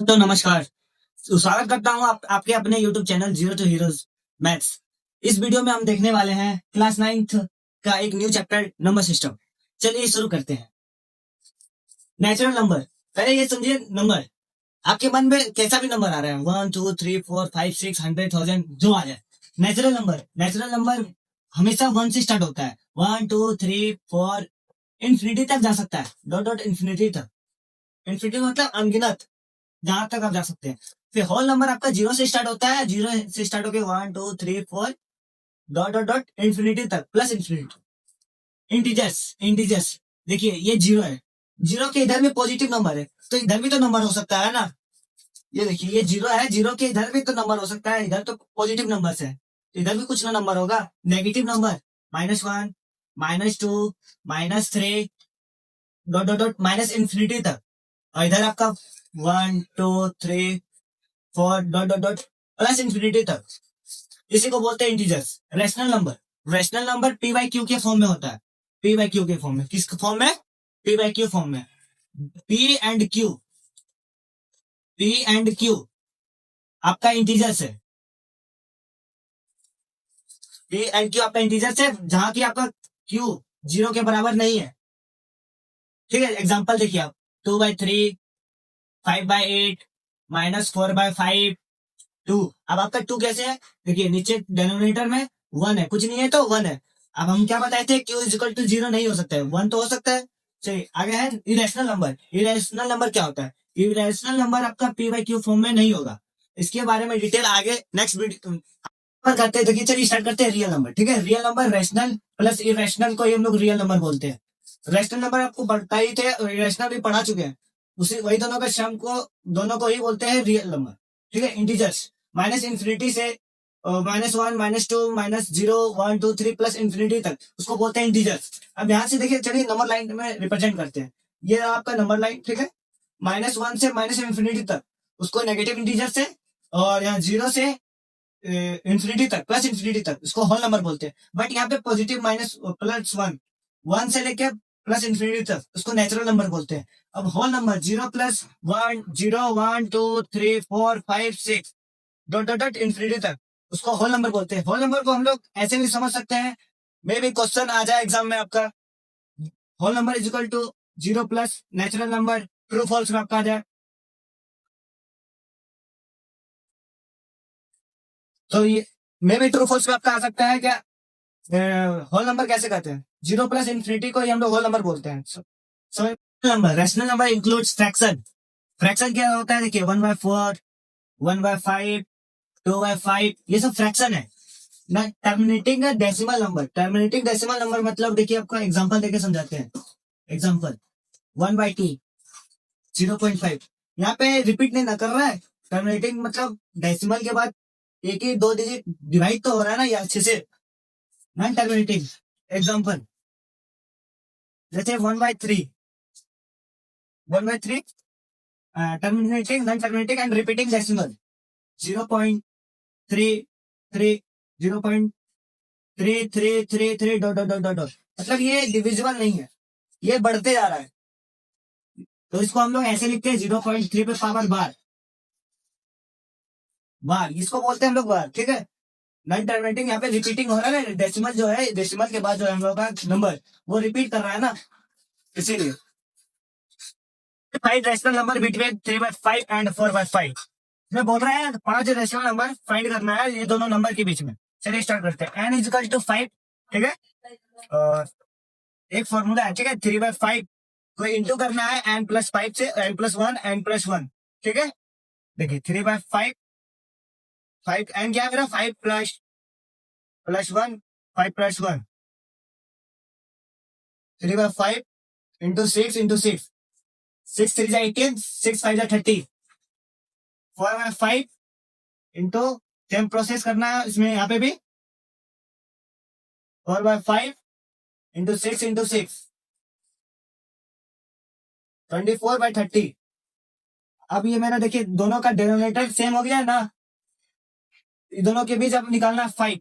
तो नमस्कार। तो स्वागत करता हूँ आपके अपने YouTube channel zero to heroes maths. इस वीडियो में हम देखने वाले हैं क्लास 9th का एक न्यू चैप्टर नंबर सिस्टम। चलिए शुरू करते हैं। नेचुरल नंबर, पहले ये समझिए नंबर आपके मन में कैसा भी नंबर आ रहा है, 1 2 3 4 5 6 100 1000 जो आ जाए। नेचुरल नंबर हमेशा 1 से स्टार्ट होता है। 1 2 3 4 इन्फिनिटी तक जा सकता है, डॉट डॉट इन्फिनिटी तक। इन्फिनिटी मतलब अनगिनत, जहां तक आप जा सकते हैं। फिर होल नंबर आपका 0 से स्टार्ट होता है, 0 से स्टार्ट होकर 1 2 3 4 डॉट डॉट डॉट इन्फिनिटी तक, प्लस इन्फिनिटी। इंटीजर्स देखिए ये 0 है, 0 के इधर भी पॉजिटिव नंबर है, तो इधर भी तो नंबर हो सकता है ना। ये देखिए ये 0 है, 0 के इधर भी तो नंबर हो सकता है, इधर तो पॉजिटिव नंबर है, तो इधर भी कुछ ना नंबर होगा। Negative number -1 -2 -3 dot dot dot minus infinity तक। और इधर आपका 1 2 3 4 dot dot dot plus infinity तक। इसी को बोलते हैं integers. Rational number P by Q के फॉर्म में होता है। पी बाई क्यू के फॉर्म में, किस फॉर्म में? पी बाई क्यू फॉर्म में। P and Q, P and Q आपका इंटीजर्स है। पी एंड क्यू आपका इंटीजर्स है, जहां की आपका क्यू 0 के बराबर नहीं है। ठीक है, एग्जाम्पल देखिए आप, 2/3, 5/8, -4/5, 2। अब आपका 2 कैसे है? देखिए नीचे डिनोमिनेटर में 1 है, कुछ नहीं है तो 1 है। अब हम क्या बताए थे, क्यू इजिकल टू 0 नहीं हो सकता है, 1 तो हो सकता है। चलिए आगे है इरेशनल नंबर। इरेशनल नंबर क्या होता है? इरेशनल नंबर आपका पी बाई क्यू फॉर्म में नहीं होगा। इसके बारे में डिटेल आगे नेक्स्ट वीडियो पर करते हैं। देखिए चलिए स्टार्ट करते हैं रियल नंबर। ठीक है, real number rational plus irrational को ही हम लोग रियल नंबर बोलते हैं। रैशनल नंबर आपको पढ़ता ही थे, इरेशनल भी पढ़ा चुके हैं। उसी वही दोनों का सम को, दोनों को ही बोलते हैं रियल नंबर। ठीक है, इंटीजर्स माइनस इन्फिनिटी से -1 -2 -0 1 2 3 प्लस इन्फिनिटी तक, उसको बोलते हैं इंटीजर्स। अब यहाँ से देखिए, चलिए नंबर लाइन में रिप्रेजेंट करते हैं। ये आपका नंबर लाइन, ठीक है, -1 से माइनस इन्फिनिटी तक, उसको नेगेटिव इंटीजर से, और यहाँ 0 से इन्फिनिटी तक, प्लस इन्फिनिटी तक, इसको होल नंबर बोलते हैं। बट यहाँ पे पॉजिटिव माइनस प्लस 1, 1 से लेके प्लस इन्फिनिटी तक, उसको नेचुरल नंबर बोलते हैं। अब whole number 0 + 1 0 1 2 3 4 5 6 dot dot dot infinity तक, उसको होल नंबर बोलते हैं। होल नंबर को हम लोग ऐसे भी समझ सकते हैं, मे भी क्वेश्चन आ जाए एग्जाम में आपका, whole number is to 0 plus natural number, true false में आपका आ जाए। तो ये मे भी ट्रू फॉल्स में आपका आ सकता है क्या? होल नंबर कैसे कहते हैं? 0 + इन्फिनिटी को ही हम लोग होल नंबर बोलते हैं। So number, rational number includes fraction. Fraction क्या होता है? देखिए 1/4, 1/5, 2/5, ये सब फ्रैक्शन है ना। Terminating decimal number, terminating decimal number मतलब देखिए आपका एग्जांपल देके समझाते हैं। एग्जांपल 1/2, 0.5, यहाँ पे रिपीट नहीं ना कर रहा है। टर्मिनेटिंग मतलब डेसिमल के बाद एक ही 2 डिजिट डिवाइड तो हो रहा है ना ये अच्छे से। नॉन टर्मिनेटिंग एग्जांपल जैसे 1/3, 1/3 terminating, non terminating and repeating decimal 0.33, 0.3333 dot dot dot dot dot, मतलब ये डिविजिबल नहीं है, ये बढ़ते जा रहा है। तो इसको हम लोग ऐसे लिखते हैं 0.3 पे पावर बार, बार इसको बोलते हैं हम लोग बार। ठीक है, नॉन टर्मिनेटिंग, यहाँ पे रिपीटिंग हो रहा है ना, डेसिमल जो है, डेसिमल के बाद जो है हम लोग का नंबर वो रिपीट कर रहा है ना, इसीलिए। Find rational number between 3/5 and 4/5, मैं बोल रहा है 5 रेशनल नंबर फाइंड करना है ये दोनों नंबर के बीच में। चलिए स्टार्ट करते हैं। n इजिकल टू 5, ठीक है, और एक फॉर्मूला है, ठीक है, 3/5 को इंटू करना है n+5 से, n+1 n+1, ठीक है। देखिए 3/5, 5 n क्या है मेरा, 5 प्लस 1, 5 + 1, 3/5 इंटू 6, 6 3 जा 18, 6 5 जा 30, 4/5 इंटू, सेम प्रोसेस करना है इसमें, यहाँ पे भी 4/5 इंटू 6 24/30। अब ये मेरा देखिए दोनों का डिनोमिनेटर सेम हो गया ना, ये दोनों के बीच अब निकालना है 5।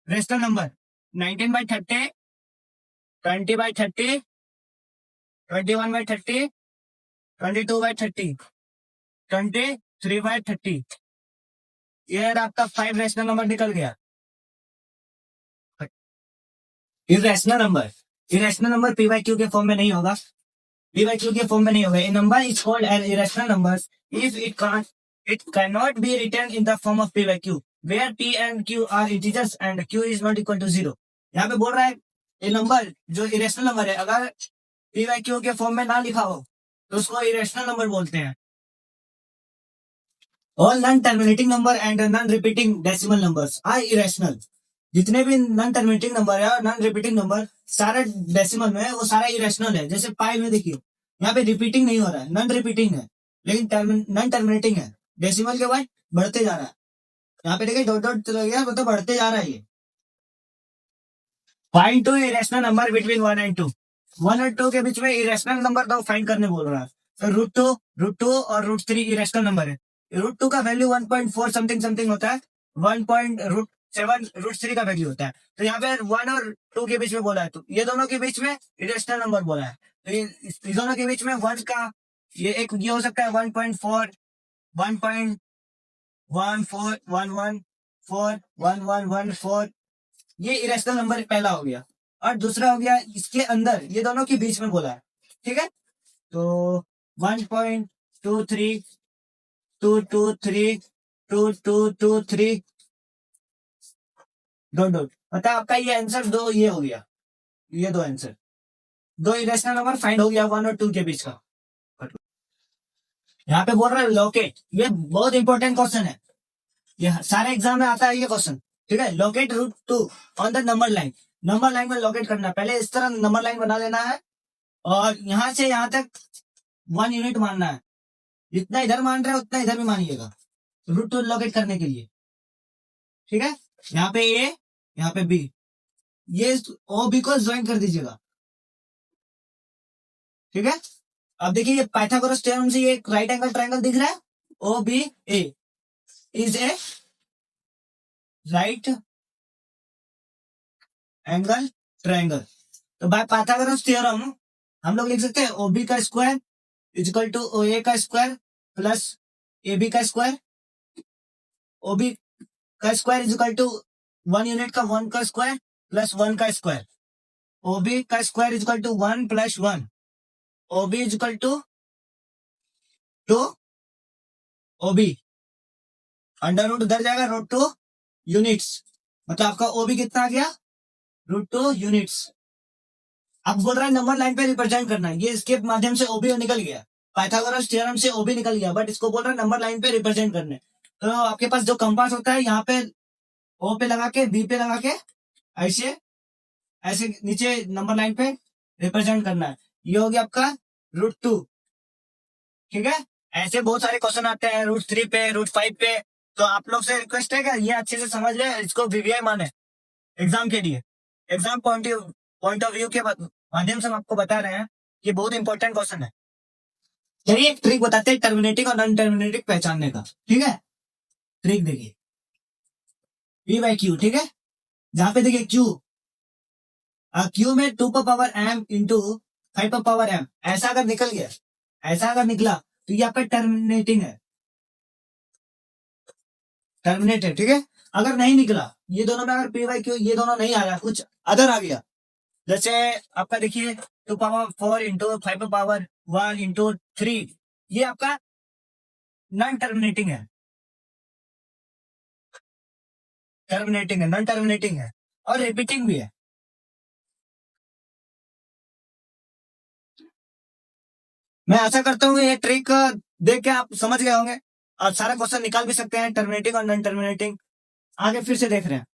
रेशनल नंबर 19/30, 20/30, 21/30, 22/30, 23/30, ये आपका 5 रैशनल नंबर निकल गया। Irrational number P by Q के फॉर्म में नहीं होगा, पी बाई क्यू के फॉर्म में नहीं होगा। A number is called an irrational number if it can not be written in the form of P by Q where P and Q are integers and Q is not equal to 0। यहाँ पे बोल रहा है ये number जो irrational number है अगर P by Q के फॉर्म में ना लिखा हो तो उसको इरेशनल नंबर बोलते हैं। All non terminating number and non repeating decimal numbers are irrational. जितने भी नॉन टर्मिनेटिंग नंबर है और नॉन रिपीटिंग नंबर सारे डेसिमल में है वो सारा इरेशनल है। जैसे पाई में देखिए यहाँ पे रिपीटिंग नहीं हो रहा है, नॉन रिपीटिंग है, लेकिन नॉन टर्मिनेटिंग है, डेसिमल के बाद बढ़ते जा रहा है। यहाँ पे देखिए डॉट डॉट लग गया मतलब बढ़ते जा रहा है ये। Find two irrational number between 1 and 2, 1 और 2 के बीच में इरेशनल नंबर दो फाइंड करने बोल रहा है। तो रूट टू और रूट 3 इरेशनल नंबर है। रूट 2 का वैल्यू 1.4 समथिंग समथिंग होता है, 1.7 रूट 3 का वैल्यू होता है। तो यहाँ पे 1 और 2 के बीच में बोला है, तो ये दोनों के बीच में इरेशनल नंबर बोला है। तो ये इस दोनों के बीच में 1 का ये एक ये हो सकता है 1.4, 1.1411411114 ये इरेशनल नंबर पहला हो गया। और दूसरा हो गया इसके अंदर ये दोनों के बीच में बोला है, ठीक है। तो 1.23 223 2223 डॉट डॉट मतलब आपका ये आंसर दो ये हो गया, ये दो आंसर, दो इरेशनल नंबर फाइंड हो गया 1 और 2 के बीच का। यहाँ पे बोल रहा है लोकेट, ये बहुत इंपॉर्टेंट क्वेश्चन है, ये सारे एग्जाम में आता है ये क्वेश्चन, ठीक है। Locate root 2 on the number line, number line में लोकेट करना है। पहले इस तरह नंबर लाइन बना लेना है और यहां से यहां तक 1 यूनिट मानना है। जितना इधर मान रहे हो उतना इधर भी मानिएगा रूट 2 लोकेट करने के लिए, ठीक है। यहाँ पे ए यहाँ पे बी, ये ओ बी को ज्वाइन कर दीजिएगा, ठीक है। अब देखिए ये पाइथागोरस थ्योरम से ये राइट एंगल ट्रायंगल दिख रहा है, O B A is a right angle triangle. तो बाय पाइथागोरस थ्योरम हम लोग लिख सकते हैं ओबी का square is equal to O A का स्क्वायर प्लस ए बी का स्क्वायर, ओबी का स्क्वायर इजिकल टू 1 यूनिट का 1 का स्क्वायर प्लस 1 का स्क्वायर, ओबी का square is equal to 1 plus 1, OB is equal to 2 OB under root उधर जाएगा रूट 2 यूनिट्स, मतलब आपका ओबी कितना आ गया रूट 2 यूनिट्स। अब बोल रहा है नंबर लाइन पे रिप्रेजेंट करना है, ये इसके माध्यम से ओबी निकल गया, पाइथागोरस थ्योरम से ओबी निकल गया, बट इसको बोल रहा है नंबर लाइन पे रिप्रेजेंट करने। तो आपके पास जो कंपास होता है यहाँ पे ओ पे लगा के बी पे लगा के ऐसे ऐसे नीचे नंबर लाइन पे रिप्रेजेंट करना है। ये हो गया आपका रूट 2, ठीक है। ऐसे बहुत सारे क्वेश्चन आते हैं रूट 3 पे रूट 5 पे, तो आप लोग से रिक्वेस्ट है कि ये अच्छे से समझ ले, इसको वीवीआई माने एग्जाम के लिए, एग्जाम पॉइंट ऑफ व्यू के माध्यम से हम आपको बता रहे हैं ये बहुत इंपॉर्टेंट क्वेश्चन है। चलिए एक ट्रिक बताते हैं टर्मिनेटिंग और नॉन टर्मिनेटिंग पहचानने का, ठीक है। ट्रिक देखिए पी बाई क्यू, ठीक है। जहां पे देखिए क्यू में 2 पर पावर m इंटू 5 पर पावर m ऐसा अगर निकल गया, ऐसा अगर निकला तो ये आपका टर्मिनेटिंग है, टर्मिनेटेड, ठीक है। अगर नहीं निकला ये दोनों में अगर पी बाई क्यू ये दोनों नहीं आया कुछ अदर आ गया, जैसे आपका देखिए 2 पावर 4 इंटू 5 पावर 1 इंटू 3, ये आपका नॉन टर्मिनेटिंग है, टर्मिनेटिंग है, नॉन टर्मिनेटिंग है और रिपीटिंग भी है। मैं आशा करता हूँ ये ट्रिक देख के आप समझ गए होंगे और सारा क्वेश्चन निकाल भी सकते हैं टर्मिनेटिंग और नॉन टर्मिनेटिंग। आगे फिर से देख रहे हैं।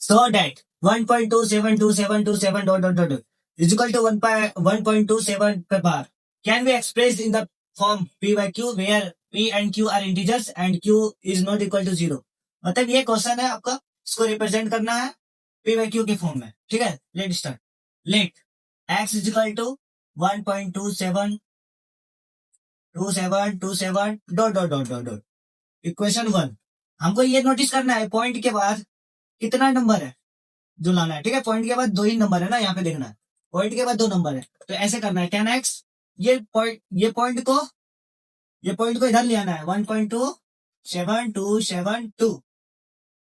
सो date 1.2722727 dot dot dot dot is equal to 1.27 per bar can be expressed in the form p by q where p and q are integers and q is not equal to 0। मतलब ये question है आपका, इसको represent करना है p by q के form में, ठीक है। Let start, let x is equal to 1.272727 dot dot dot dot dot. Equation 1 हमको ये नोटिस करना है पॉइंट के बाद कितना नंबर है जो लाना है, ठीक है। पॉइंट के बाद 2 ही नंबर है ना, यहाँ पे देखना है पॉइंट के बाद 2 नंबर है, तो ऐसे करना है 10x ये पॉइंट को ये पॉइंट को इधर ले आना है 1.27272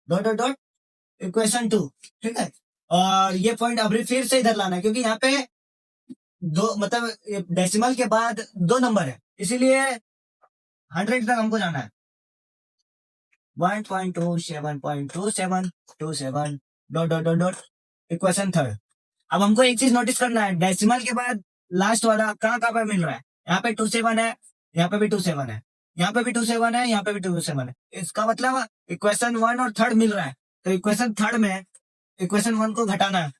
डॉट डॉट डॉट इक्वेशन 2, ठीक है। और ये पॉइंट अभी फिर से इधर लाना है क्योंकि यहाँ पे दो मतलब डेसिमल के बाद दो नंबर है, इसीलिए 100 तक हमको जाना है। 1.27.2727 dot dot dot dot equation third. अब हमको एक चीज नोटिस करना है, डेसिमल के बाद लास्ट वाला कहाँ कहाँ पे मिल रहा है। यहाँ पे 27 है, यहाँ पे भी 27 है, यहाँ पे भी 27 है, यहाँ पे भी 27 है। इसका मतलब इक्वेशन 1 और थर्ड मिल रहा है, तो इक्वेशन थर्ड में इक्वेशन 1 को घटाना है,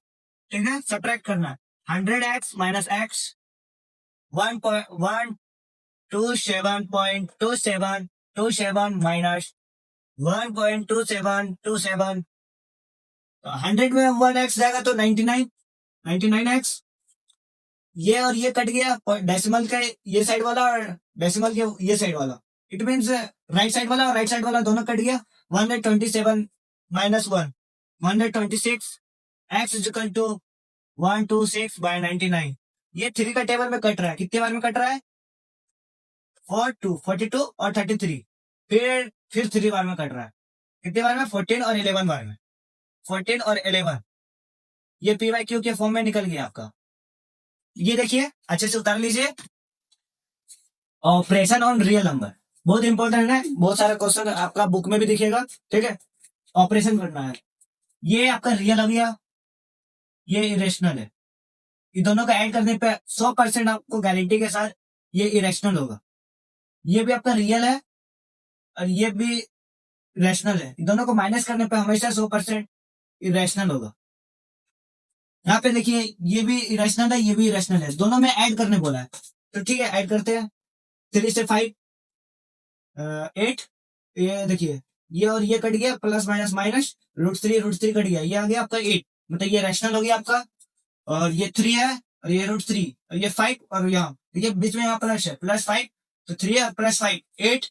ठीक है, सब्ट्रैक्ट करना है। 100x minus x 1.272727 minus 1.2727। 100 में 1x जाएगा तो 99x। ये और ये कट गया, डेसिमल के ये साइड वाला और डेसिमल के ये साइड वाला, इट मीन्स राइट साइड वाला और राइट साइड वाला दोनों कट गया। 127 minus 1 126 x is equal to 126/99। ये 3 का टेबल में कट रहा है, कितने बार में कट रहा है 42 और 33, फिर 3 बार में कट रहा है, कितने बार में 14 और 11 बार में, 14 और 11। ये पी वाई क्यू के फॉर्म में निकल गया आपका। ये देखिए अच्छे से उतार लीजिए, ऑपरेशन ऑन रियल नंबर बहुत इंपॉर्टेंट है, बहुत सारा क्वेश्चन आपका बुक में भी दिखेगा, ठीक है। ऑपरेशन करना है, ये आपका रियल हो गया, ये इरेशनल है, ये दोनों का ऐड करने पे 100% आपको गारंटी के साथ ये इरेशनल होगा। ये भी आपका रियल है और ये भी रैशनल है, इन दोनों को माइनस करने पे हमेशा 100% इरेशनल होगा। यहाँ पे देखिए ये भी इरेशनल है, ये भी इरेशनल है, दोनों में ऐड करने बोला है, तो ठीक है ऐड करते हैं। 3 से 5 8, ये देखिए ये और ये कट गया, प्लस माइनस माइनस √3 कट गया, ये आ गया आपका 8, मतलब ये रैशनल हो गया आपका। और ये 3 है और ये √3 और ये 5 और यहाँ देखिए बीच में यहाँ प्लस है, +5 तो 3 और +5 8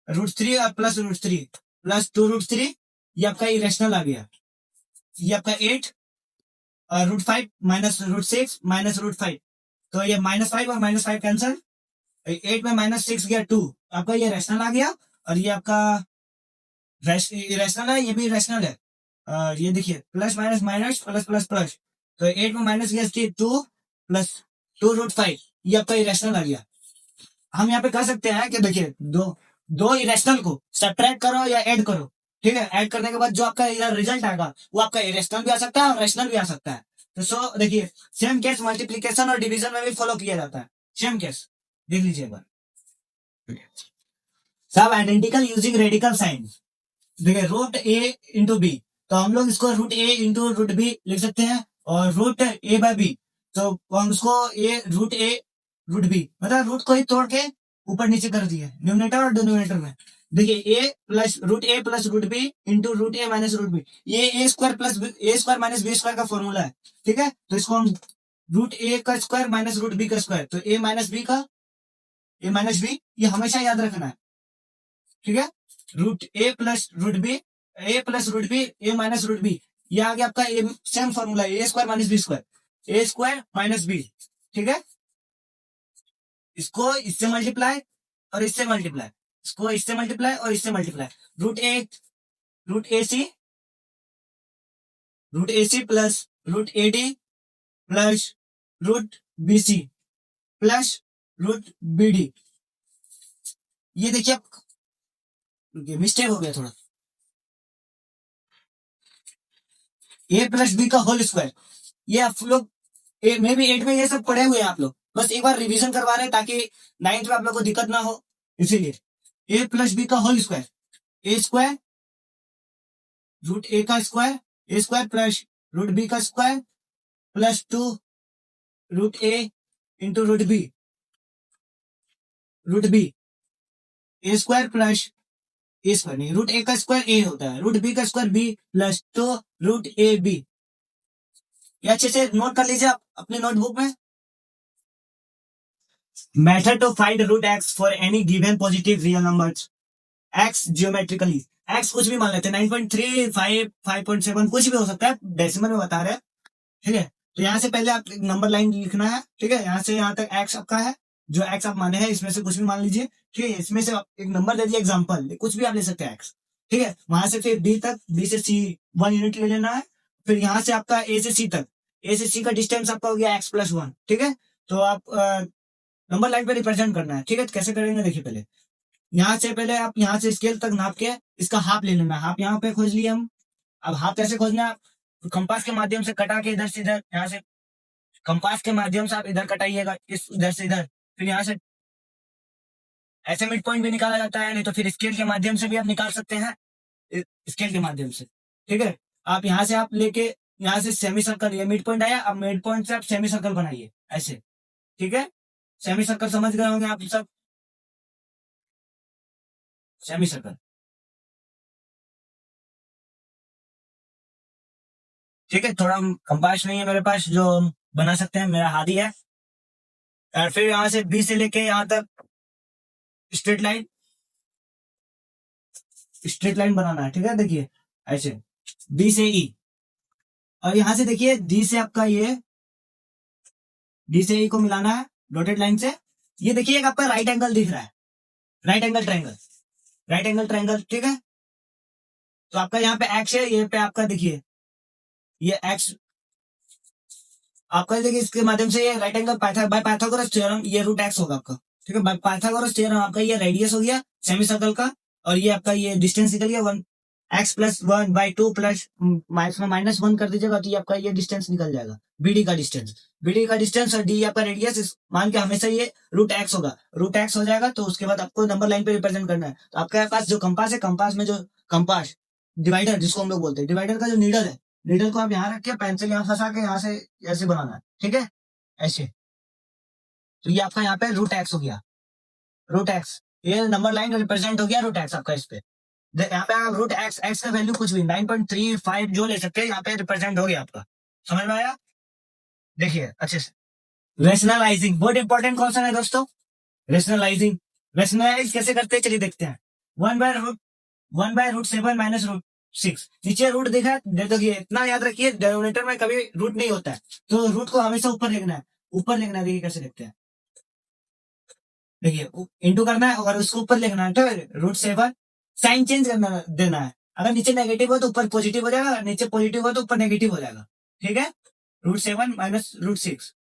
√3 और प्लस √3 प्लस 2√3, ये आपका इरेशनल आ गया। ये आपका 8 और √5 माइनस √6 माइनस √5, तो ये -5 और -5 कैंसल, 8 में -6 गया 2, आपका ये रैशनल आ गया। और ये आपका इरेशनल है, ये भी इरेशनल है। और ये देखिए plus minus minus plus plus plus, तो 8 में माइनस गया 2 प्लस 2√5, ये आपका इरेशनल आ गया। हम यहाँ पे कह सकते हैं कि देखिए दो इरेशनल को सब्ट्रैक्ट करो या ऐड करो, ठीक है, ऐड करने के बाद जो आपका रिजल्ट आएगा वो आपका इरेशनल भी आ सकता है और रैशनल भी आ सकता है। तो सो देखिए सेम केस मल्टीप्लीकेशन और डिवीजन में भी फॉलो किया जाता है, सेम केस देख लीजिए एक बार। सब आइडेंटिकल यूजिंग रेडिकल साइन, देखिए √a × b, तो हम लोग इसको √a × √b लिख सकते हैं, और √a/b तो हम उसको √a/√b मतलब रूट को ही तोड़ के ऊपर नीचे कर दिए न्यूमरेटर और डिनोमिनेटर में। देखिए a plus √a plus √b into √a minus √b, ये a² माइनस b² का फॉर्मूला है, ठीक है। तो इसको हम √a का स्क्वायर माइनस √b का स्क्वायर, तो a माइनस b ये हमेशा याद रखना है, ठीक है। √a plus √b a minus √b, ये आ गया आपका सेम फॉर्मूला है, a² minus b², a² minus b, ठीक है। इसको इससे मल्टीप्लाई और इससे मल्टीप्लाई, इसको इससे मल्टीप्लाई और इससे multiply, √ac plus √ad plus √bc plus √bd। ये देखिए मिस्टेक हो गया थोड़ा, a प्लस b का होल स्क्वायर, ये आप लोग मे भी 8 में ये सब पढ़े हुए हैं आप लोग, बस एक बार रिवीजन करवा रहे हैं ताकि 9th में आप लोग को दिक्कत ना हो, इसीलिए a प्लस b का होल स्क्वायर, a² √a का स्क्वायर, a² प्लस √b का square plus 2 √a into √b a² plus a² नहीं, √a का स्क्वायर a होता है, √b का स्क्वायर b प्लस 2 √ab। ये अच्छे से नोट कर लीजिए आप अपने नोटबुक में। Method to find √x for any given positive real numbers, x geometrically, x कुछ भी मान लेते हैं, 9.3 5 5.7 कुछ भी हो सकता है, डेसिमल में बता रहे हैं, ठीक है। तो यहाँ से पहले आप नंबर लाइन लिखना है, ठीक है, यहाँ से यहाँ तक x आपका है, जो एक्स आप माने हैं इसमें से कुछ भी मान लीजिए, ठीक है। इसमें से एक नंबर दे दिया एग्जाम्पल, कुछ भी आप ले सकते हैं एक्स, ठीक है। वहां से फिर बी तक, बी से सी 1 यूनिट ले लेना है। फिर यहाँ से आपका ए से सी तक, ए से सी का डिस्टेंस आपका हो गया x+1, ठीक है। तो आप नंबर लाइन पे रिप्रेजेंट करना है, ठीक है। तो कैसे करेंगे देखिए, पहले यहाँ से, पहले आप यहाँ से स्केल तक नाप के इसका हाफ ले लेना है। हाफ यहाँ पे खोज लिया हम। अब हाफ कैसे खोजना है, कंपास के माध्यम से कटा के इधर से इधर, यहाँ से कंपास के माध्यम से आप इधर कटाइएगा, इस इधर से इधर। फिर यहाँ से ऐसे मिड पॉइंट भी निकाला जाता है, नहीं तो फिर स्केल के माध्यम से भी आप निकाल सकते हैं, स्केल के माध्यम से, ठीक है। आप यहाँ से आप लेके यहाँ से सेमी सर्कल, ये मिड पॉइंट आया, अब मिड पॉइंट से आप सेमी सर्कल बनाइए ऐसे, ठीक है। सेमी सर्कल समझ गए होंगे आप सब, सेमी सर्कल, ठीक है। थोड़ा कंपास नहीं है मेरे पास जो बना सकते हैं, मेरा हाथ ही है। और फिर यहाँ से बी से लेके यहाँ तक स्ट्रेट लाइन, स्ट्रेट लाइन बनाना है, ठीक है। देखिए ऐसे बी से ई, और यहाँ से देखिए डी से आपका ये, डी से ई को मिलाना है डॉटेड लाइन से। ये देखिए एक आपका राइट एंगल दिख रहा है, right angle triangle, right angle triangle, ठीक है। तो आपका यहाँ पे एक्स है, ये पे आपका देखिए ये एक्स, आपका देखिए इसके माध्यम से ये right angle by Pythagoras theorem, ये रूट एक्स होगा आपका, ठीक है। बाय पाइथागोरस थ्योरम आपका ये रेडियस हो गया सेमी सर्कल का, और ये आपका ये डिस्टेंस निकल गया 1 x+1/2 प्लस -1 कर दीजिएगा, तो ये आपका ये डिस्टेंस निकल जाएगा, बीडी का डिस्टेंस, बीडी का डिस्टेंस और डी आपका रेडियस मान के हमेशा ये रूट एक्स होगा, रूट एक्स हो जाएगा। तो उसके बाद आपको नंबर लाइन पे रिप्रेजेंट करना है। तो आपके पास जो कंपास है, कंपास में जो कंपास डिवाइडर जिसको हम लोग बोलते हैं, डिवाइडर का जो नीडल है, नीडल को आप यहाँ रख के पेंसिल यहाँ फंसा के यहाँ से ऐसे बनाना है, ठीक है, ऐसे। तो ये आपका यहाँ पे रूट एक्स हो गया, रूट एक्स, ये नंबर लाइन रिप्रेजेंट हो गया रूट एक्स आपका इस पे। यहाँ पे आप रूट एक्स, एक्स का वैल्यू कुछ भी 9.35 जो ले सकते हैं, यहाँ पे रिप्रेजेंट हो गया आपका, समझ में आया। देखिए अच्छे से, रेशनलाइजिंग बहुत इंपॉर्टेंट क्वेश्चन है दोस्तों। रेशनलाइजिंग, रेशनलाइज कैसे करते हैं चलिए देखते हैं। 1/√7 माइनस √6, नीचे रूट देखा है, देखिए इतना याद रखिए, डिनोमिनेटर में कभी रूट नहीं होता है, तो रूट को हमेशा ऊपर लिखना है, ऊपर लिखना है। देखिए कैसे लिखते हैं, देखिए इंटू करना है और उसको ऊपर लिखना है, तो √7, साइन चेंज करना देना है। अगर नीचे नेगेटिव हो तो ऊपर पॉजिटिव हो जाएगा, नीचे पॉजिटिव हो तो ऊपर नेगेटिव हो जाएगा, ठीक है। √7 माइनस √6,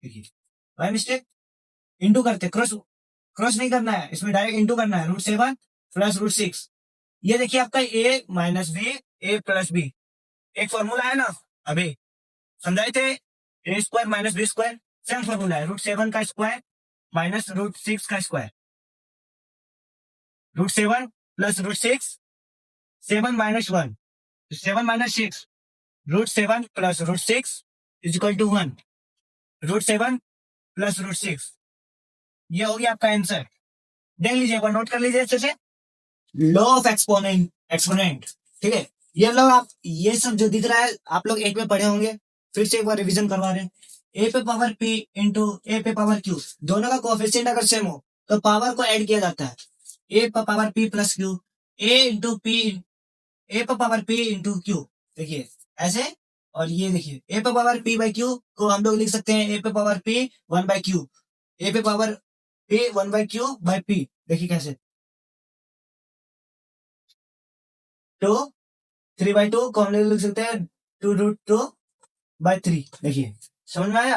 देखिए बाय मिस्टेक इंटू करते, क्रॉस क्रॉस नहीं करना है, इसमें डायरेक्ट इंटू करना है, √7 प्लस √6। ये देखिए आपका a minus B, A plus B, एक फॉर्मूला है ना अभी समझाए थे, a² minus b², same formula है, √7 का स्क्वायर माइनस √6 का square, √7 plus √6, 7 minus 1, 7 minus 6, √7 plus √6 is equal to 1, √7 plus √6, ये हो गया आपका आंसर। देख लीजिए एक बार, नोट कर लीजिए अच्छे से, लॉ ऑफ एक्सपोनेंट, एक्सपोनेंट, ठीक है। ये लोग आप ये सब जो दिख रहा है आप लोग एक में पढ़े होंगे, फिर से एक बार रिवीजन करवा रहे हैं। ए पे पावर पी इंटू ए पे पावर क्यू, दोनों का कोएफिशिएंट अगर सेम हो तो पावर को ऐड किया जाता है, ए पे power P plus Q, A into P, a पे पावर पी इंटू क्यू, देखिए ऐसे। और ये देखिए ए पे पावर पी बाई क्यू को हम लोग लिख सकते हैं ए पे पावर पी 1/q, ए पे power P 1/q by P, देखिए कैसे, 2 3/2 को हम लोग लिख सकते हैं 2√2/3, देखिए समझ में आया।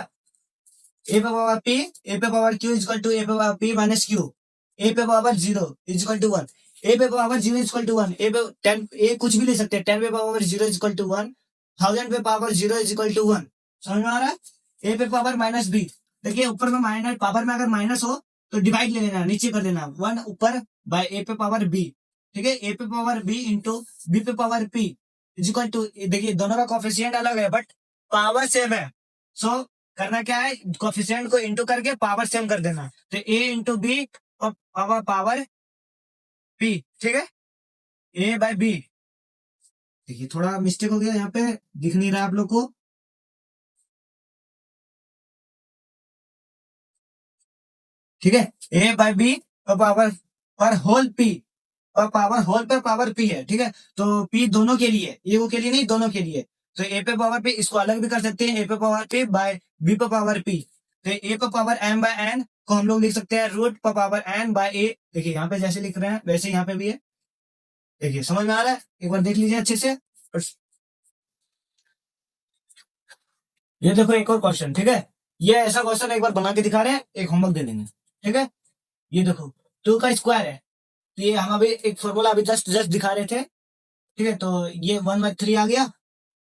ए पे पावर पी, ए पे power Q is equal to a पे power P minus Q, a पे power 0 is equal to 1, a पे power 0 is equal to 1, a पे 10, ए कुछ भी ले सकते हैं, 10 पे पावर 0 इज इक्वल टू 1, 1000 पे पावर 0 इज इक्वल टू 1, समझ में आ रहा है। ए पे पावर माइनस बी, देखिए ऊपर में माइनस, पावर में अगर माइनस हो तो डिवाइड ले लेना, नीचे कर देना 1 ऊपर बाय ए पे पावर बी, ठीक है। ए पे पावर बी इंटू बी पे power P is equal to, देखिए दोनों का कोफिशिएंट अलग है बट पावर सेम है, सो करना क्या है, कोफिशिएंट को इंटू करके पावर सेम कर देना, तो ए इंटू बी और पावर पावर पी, ठीक है, ए बाय बी। देखिए थोड़ा मिस्टेक हो गया यहाँ पे, दिख नहीं रहा आप लोग को, ठीक है, ए बाय बी और पावर पर होल पी, और पावर होल पर पावर पी है, ठीक है। तो पी दोनों के लिए, एगो के लिए नहीं, दोनों के लिए। तो ए पे पावर पी इसको अलग भी कर सकते हैं, ए पे पावर पी बाय बी पे पावर पी, तो ए पर पावर m बाय n को हम लोग लिख सकते हैं रूट पर पावर n बाय a। देखिए यहाँ पे जैसे लिख रहे हैं वैसे यहाँ पे भी है। देखिए समझ में आ रहा है, एक बार देख लीजिए अच्छे से। ये देखो एक और क्वेश्चन, ठीक है। ये ऐसा क्वेश्चन एक बार बना के दिखा रहे हैं, एक होमवर्क दे देंगे, ठीक है। ये देखो 2 का स्क्वायर है, तो ये हम अभी एक फॉर्मूला अभी जस्ट जस्ट दिखा रहे थे, ठीक है। तो ये 1/3 आ गया,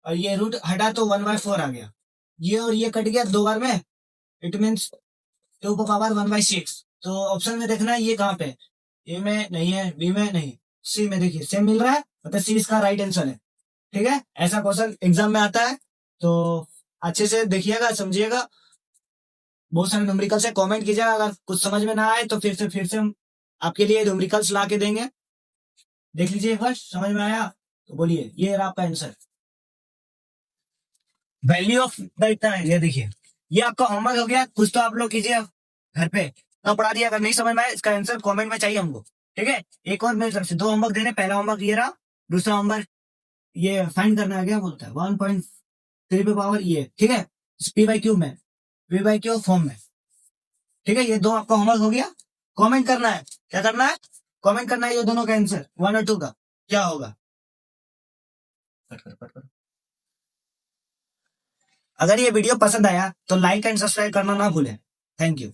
और ये रूट हटा तो 1/4 आ गया। ये और ये कट गया 2 बार में, इट मीन्स 2 की पावर 1/6। तो ऑप्शन में देखना है ये कहाँ पे, ए में नहीं है, बी में नहीं, सी में। देखिए सेम मिल रहा है, मतलब सी इसका राइट आंसर है, ठीक है। ऐसा क्वेश्चन एग्जाम में आता है, तो अच्छे से देखिएगा, समझिएगा। बहुत सारे न्यूमेरिकल्स है, कमेंट कीजिएगा। अगर कुछ समझ में ना आए तो फिर से हम आपके लिए न्यूमेरिकल्स ला के देंगे। देख लीजिए एक बार, समझ में आया तो बोलिए, ये रहा आपका answer. Value of the time, ये देखिए ये आपका होमवर्क हो गया, कुछ तो आप लोग कीजिए घर पे। तो पढ़ा दिया, अगर नहीं समझ में आया इसका आंसर कमेंट में चाहिए हमको, ठीक है। एक और मेरे तरफ से 2 होमवर्क दे रहे, पहला होमवर्क ये रहा, दूसरा होमवर्क ये फाइंड करना है, क्या बोलता है 1.3 पे पावर ये, ठीक है, पी बाई क्यू में, पी बाई क्यू फॉर्म में, ठीक है। ये 2 आपका होमवर्क हो गया। कमेंट करना है, क्या करना है, कमेंट करना है ये दोनों का आंसर 1 और 2 का क्या होगा। अगर ये वीडियो पसंद आया तो लाइक एंड सब्सक्राइब करना ना भूलें। Thank you.